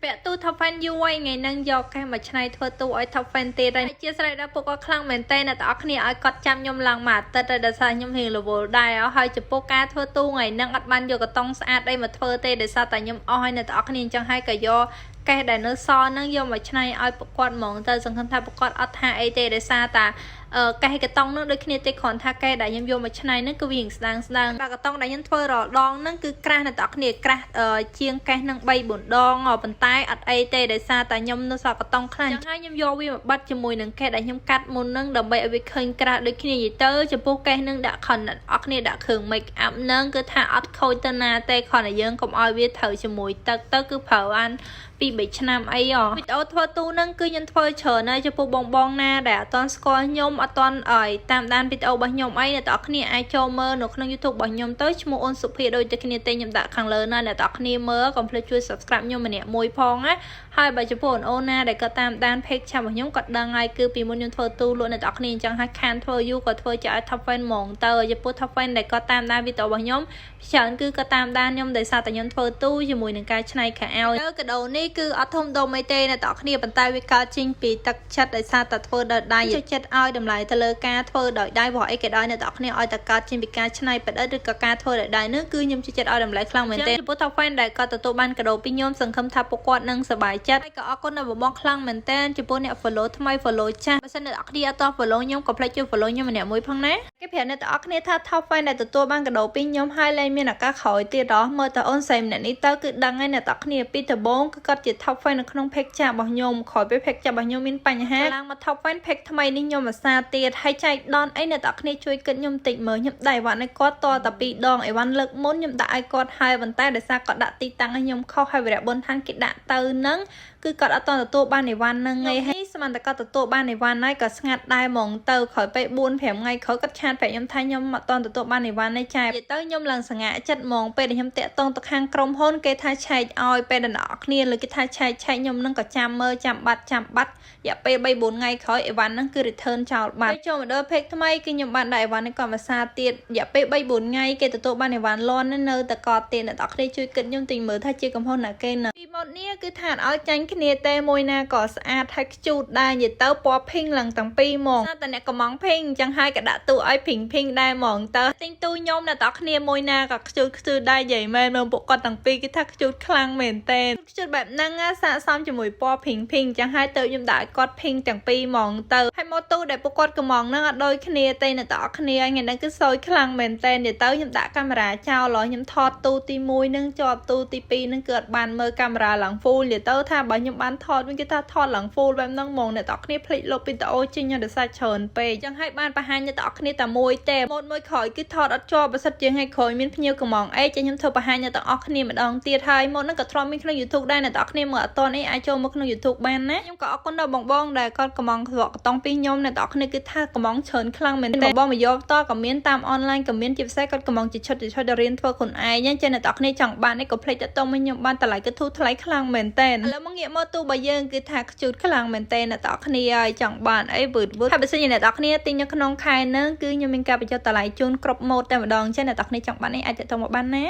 vẽ tu thập fan you ai ngày năng do cái mà này thua tu ai thập fan tê đây chia sẻ ra bộ có khăn mình tên là tao khi ai cọt chăm nhom lằng mà tết đây là sao nhom hiền là bộ đài ở hai chụp bộ ca thua tu ngày năng ăn ban vô cái tông sát đây mà thua tê để sao tại nhom oi là tao khi chẳng hay cả do cái đại nó so năng do mà này ai bộ quạt mỏng tao dần không thay bộ quạt ở hai ai tê để sao ta cái tông nó đôi khi tê còn tha cái đại nhom vô mà này nó cứ viền sang và cái tông đại nhân thua rồi đòn nó cứ cra là tao khi cra chiên cái năng bay bồn đòn ở bên tay ở ai tê để sao tại nhom nó sao cái tông khăn chẳng hay nhom vô vì mà bắt cho mùi nâng cái đại nhom cắt môn nâng đầm bay ở việc khơi cra đôi khi gì tới cho bố cái nâng đã khẩn ở khi đã khưởng make up nâng cứ tha ở khôi tên na tê còn là dân cũng ai biết thử cho mùi tớ cứ phở ăn vì bị chăm ấy à video thua tu nâng cứ nhân thôi chờ này cho bộ bong bong na để toàn score nhom ở toàn ở tam đan video bao nhom ấy là tao khi ai cho mơ nó không YouTube bao nhom tới mua ôn sụp đôi tới khi tên nhom đã khang lớn là tao khi mơ còn phải chui subscribe nhom mình nè môi phong á hai bài chụp ôn ôn na để có tam đan page chăm bao nhom còn đang ai cứ vì muốn nhân thôi tu luôn là tao khi chẳng hay can thôi you có thôi cho top fan mỏng tờ cho bộ top fan để có tam đan video bao nhom chẳng cứ có tam đan nhom để sao tại nhân thôi tu cho mùi nâng cái này cả ao cái đầu ní cứ ở thông đồ mấy tê này tao khi bàn tay với cá chinh bị tắc chặt để sao tao thôi đợi đai cho chết ai đầm lại tao lơ cá thôi đợi đai vội cái đai này tao khi ai tao cá chinh bị cá này phải đợi được cá thôi đợi đai nữa cứ nhom cho chết ai đầm lại khăng mấy tê bố tao quen đại có tao ban cái đầu pin nhom sừng khăm tháp quạt nâng sờ bài chết cái có con nào bong khăng mấy tê cho bố này follow thay mai follow cha bây giờ này tao đi tao follow nhom có play chưa follow nhom này mũi phong nè cái phèn này tao khi tao quen đại tao ban cái đầu pin nhom hai lên miền là cá khỏi tia đó mơ tao ôn xem này tao cứ đăng ngay này tao khi Peter Bong cứ cắt chỉ thao fanក្នុង เพจ ចារបស់ខ្ញុំkhỏiไป เพจ ចារបស់ខ្ញុំមានបញ្ហាឡើងមក top fan เพจ ថ្មីនេះខ្ញុំអាសាទៀតហើយចែកដនអីអ្នកទាំងគ្នាជួយគិតខ្ញុំតិចមើលខ្ញុំដៃវ៉ាន់ឲ្យគាត់តតែ2ដងអីវ៉ាន់លើកមុនខ្ញុំដាក់ឲ្យគាត់ហើយប៉ុន្តែដោយសារគាត់ដាក់ទីតាំងឲ្យខ្ញុំខុសហើយវិរៈបុណ្យឋានគេដាក់ទៅនឹងគឺគាត់អត់តទទួលបានអីវ៉ាន់នឹងឯងហើយស្មានតែគាត់ទទួលបានអីវ៉ាន់ហើយក៏ស្ងាត់ដែរហ្មងទៅក្រោយពេល 4-5 ថ្ងៃក្រោយគាត់ឆាតប្រាប់ខ្ញុំថាខ្ញុំអត់តទទួលបានអីវ៉ាន់ទេចែកទៅខ្ញុំឡើងសង្ហាចិត្តហ្មងពេលដែលខ្ញុំតាក់តងទៅខាងក្រុមហ៊ុនគេថាឆែកឲ្យពេលដែលអ្នកគ្នាលើគេថាឆែកខ្ញុំនឹងក៏ចាំមើលចាំបាត់រយៈពេល 3-4 ថ្ងៃក្រោយអីវ៉ាន់ហ្នឹងគឺ return ចោលបាត់ចូលមកដល់ page ថ្មីគឺខ្ញុំបានដាក់អីវ៉ាន់នេះក៏មកសារទៀតរយៈពេល 3-4 ថ្ងៃគេទទួលបានអីវ៉ាន់លន់នៅតែកត់ទៀតអ្នកទាំងគ្នាជួយគិតខ្ញុំទិញមើលថាជាកំហុសណាគេណាពីម៉ូតនេះគឺថាឲ្យចាញ់គ្នាទេមួយណាក៏ស្អាតហើយខ្ជូតដែរនិយាយទៅពណ៌ pink ឡើងទាំងពីរហ្មងតែអ្នកកំង pink អញ្ចឹងហើយក៏ដាក់ទូឲ្យ pink ដែរហ្មងតើទិញទូខ្ញុំអ្នកទាំងគ្នាមួយណាក៏ខ្ជូតដែរនិយាយមែនមើលពួកគាត់ទាំងពីរគេថាខ្ជូតខ្លាំងមែនទេខ្ជូតបែបហ្នឹងស័ក្តិសមជាមួយពណ៌ pink អញ្ចឹងហើយទៅខ្ញុំដាក់ឲ្យគាត់ pink ទាំងពីរហ្មងទៅហើយម៉ូតូដែលពួកគាត់កំងហ្នឹងអត់ដូចគ្នាទេអ្នកទាំងគ្នាថ្ងៃហ្នឹងគឺសយខ្លាំងមែនទេនិយាយទៅខ្ញុំដាក់កាមេរ៉ាចោលខ្ញុំថតទូទី1ហ្នឹងជាប់ទូទី2ហ្នឹងគឺអត់បានមើលកាមេរ៉ាឡើង full និយាយទៅថាបើខ្ញុំបានថតវិញគេថាថតឡើង full បែបហ្នឹងហ្មងអ្នកទាំងគ្នាភ្លេចលុបវីដេអូចេញដោយសារច្រើនពេកអញ្ចឹងហើយបានបង្ហាញអ្នកទាំងគ្នាតែមួយទេម៉ូតមួយក្រោយគឺថតអត់ជាប់បើសិនជាថ្ងៃក្រោយមានភ្ញៀវកំងអីចេះខ្ញុំធ្វើបង្ហាញអ្នកទាំងអស់គ្នាម្ដងទៀតហើយម៉ូតហ្នឹងក៏ធ្លាប់មានក្នុង YouTube ដែរអ្នកទាំងគ្នាមើលអត់តអីអាចចូលមកក្នុង YouTube បានណាខ្ញុំក៏អរគុណដល់បងដែលគាត់កំងស្រកកតងពីខ្ញុំអ្នកទាំងគ្នាគឺថាកំងច្រើនខ្លាំងមែនទេបងមកយកតក៏មានតាមអនឡាញក៏មានជាពិសេសគាត់កំងជាឈុតដល់រៀនធ្វើខ្លួនឯងចេះអ្នកទាំងគ្នាចង់បានអីក៏ភ្លេចតតមកខ្ញុំបានតម្លៃក៏ធូរថ្លៃខ្លាំងមែនទេឥឡូវមកងាកមកទូបើយើងគឺថាខ្ជូតខ្លាំងមែនទេអ្នកទាំងគ្នាហើយចង់បានអីវឺតហើយបើសិនជាអ្នកទាំងគ្នាទិញនៅក្នុងខែហ្នឹងគឺខ្ញុំមានការបញ្ចុះតម្លៃជូនគ្រប់ម៉ូតតែម្ដងចេះអ្នកទាំងគ្នាចង់បានអីអាចទៅមកបានណា